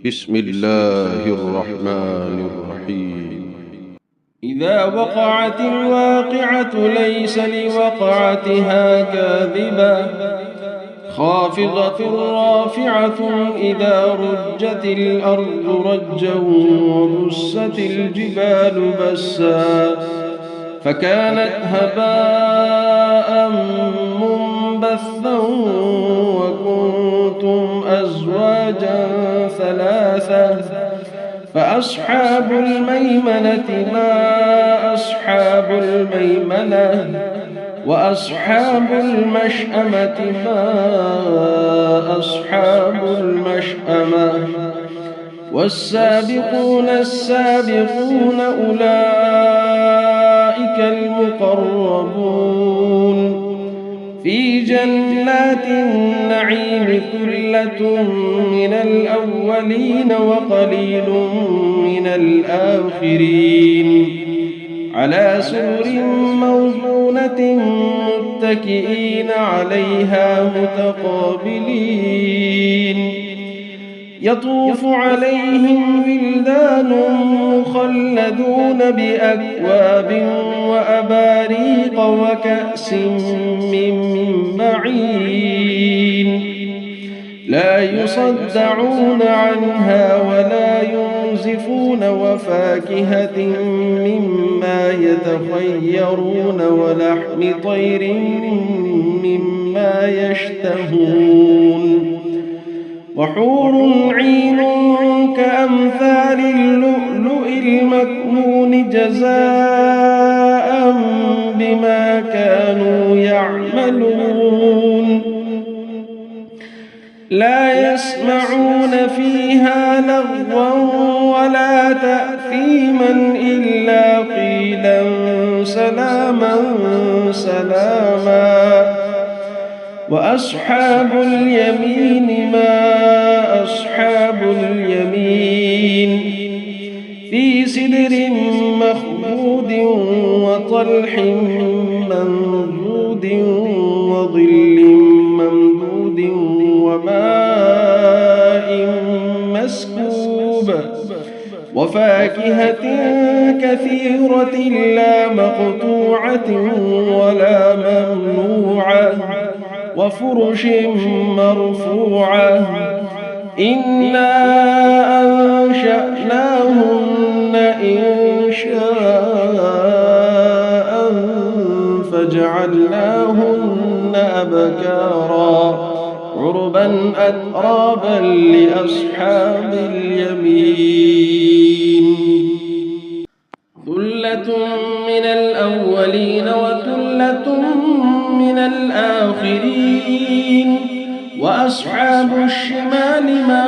بسم الله الرحمن الرحيم. إذا وقعت الواقعة ليس لوقعتها كاذبة خافضة رافعة إذا رجت الأرض رجا وبست الجبال بسا فكانت هباء منبثا وكنتم أزواجا ثلاثة فأصحاب الميمنة ما أصحاب الميمنة وأصحاب المشأمة ما أصحاب المشأمة والسابقون السابقون أولئك المقربون في جنات النعيم ثلة من الأولين وقليل من الآخرين على سرر موضونة متكئين عليها متقابلين يطوف عليهم ولدان مخلدون بأكواب وأباريق وكأس من معين لا يصدعون عنها ولا ينزفون وفاكهة مما يتخيرون ولحم طير مما يشتهون وحور عين كأمثال اللؤلؤ المكنون جزاء بما كانوا يعملون لا يسمعون فيها لغوا ولا تأثيما إلا قيلا سلاما سلاما وأصحاب اليمين ما أصحاب اليمين في سدر مخضود وطلح منضود وظل ممدود وماء مسكوب وفاكهة كثيرة لا مقطوعة ولا ممنوعة وفرش مرفوعة إنا أنشأناهن إنشاء فجعلناهن أبكارا عربا أترابا لأصحاب اليمين ثلة من الأولين وثلة من الآخرين وأصحاب الشمال ما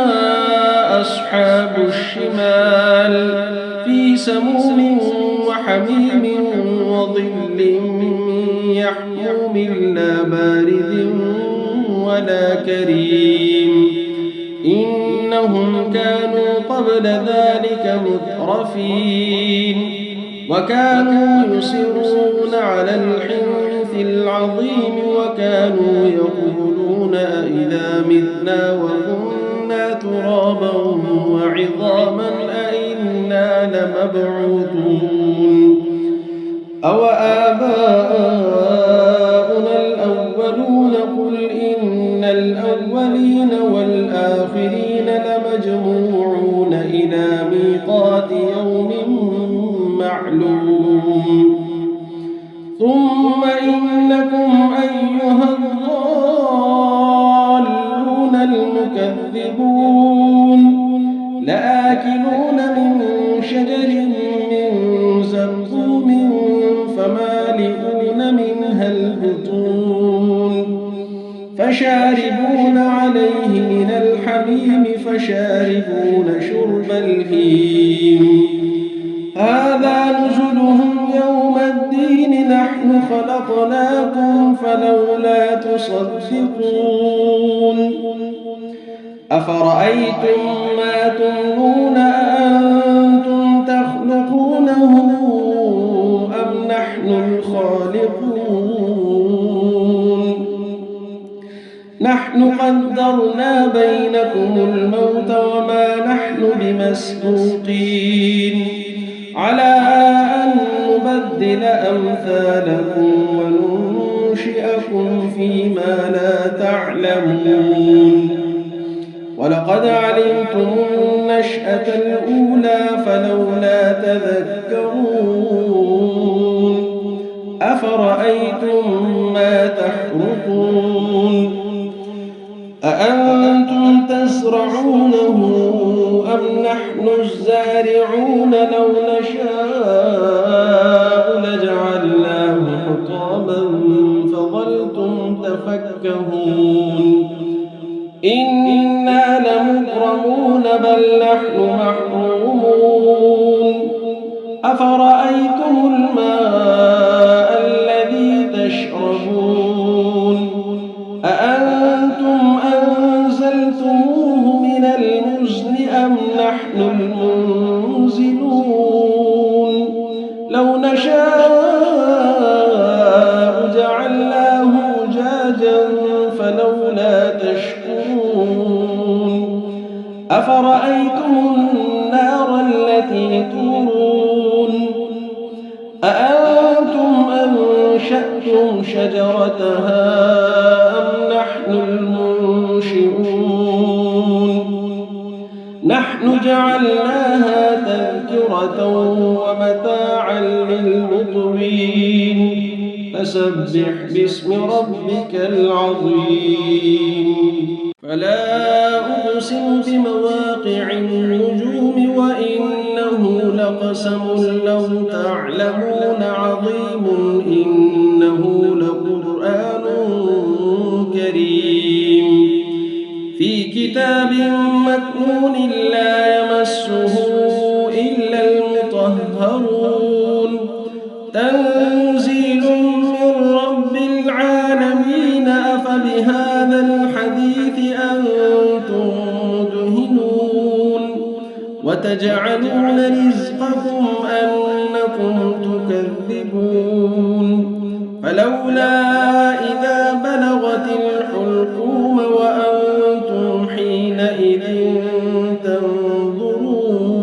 أصحاب الشمال في سموم وحميم وظل يحموم لا بارد ولا كريم إنهم كانوا قبل ذلك مترفين وكانوا يصرون على الحنث العظيم وكانوا يقولون أئذا متنا وكنا ترابا وعظاما أئنا لمبعوثون أو آباؤنا الأولون قل إن الأولين والآخرين لمجموعون إلى ميقات يوم معلوم ثم إنكم أيها الضالون المكذبون لآكلون من شجر من زقوم فمالئون منها البطون فشاربون عليه من الحميم فشاربون شرب الهيم هذا نزلهم يوم الدين نحن خلقناكم فلولا تصدقون أفرأيتم ما تمنون أأنتم تخلقونه أم نحن الخالقون نحن قدرنا بينكم الموت وما نحن نحن بمسبوقين على أن نبدل أمثالكم وننشئكم فيما لا تعلمون ولقد علمتم النشأة الأولى فلولا تذكرون أفرأيتم ما تحرثون أأنتم تزرعونه أم نحن الزارعون لو نشاء لجعلناه حطاما فظلتم تفكهون إنا لمغرمون بل نحن محرومون أفرأيتم الماء الذي تشربون أأنتم أنزلتموه من المزن أم نحن المنزلون لو نشاء جعلناه أجاجا فلولا تشكرون أفرأيتم النار التي تورون أأنتم أنشأتم شجرتها أم نحن المنشئون نحن جعلناها تذكرة ومتاعا للمقوين فسبح باسم ربك العظيم فلا أقسم بمواقع النجوم وإنه لقسم لو تعلمون عظيم إنه لقرآن كريم في كتاب مكنون لا يمسه إلا المطهرون تنزيل من رب العالمين أفبهذا الحديث أنتم مدهنون وتجعلون رزقكم أنكم تكذبون فلولا إذا بلغت الحلقوم وأنتم حينئذ تنظرون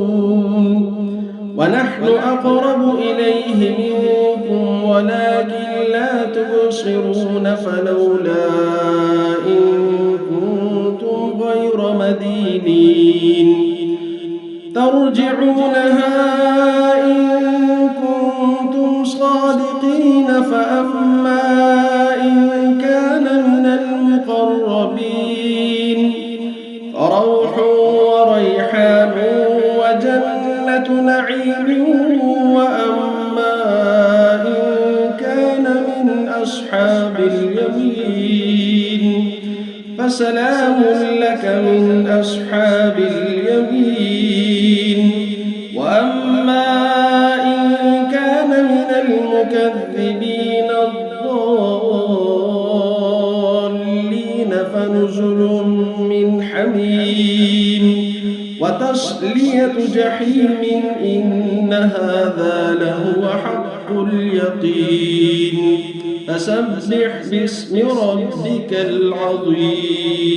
ونحن أقرب إليه منكم ولكن لا تبصرون فلولا إن كنتم غير مدينين ترجعونها إن كنتم صادقين فأما إن كان من المقربين فروح وريحان وجنة نعيم وأما إن كان من أصحاب اليمين فسلام لك من أصحاب اليمين وأما إن كان من المكذبين الضالين فنزل من حميم وتصلية جحيم إن هذا لهو حق اليقين فسبح باسم ربك العظيم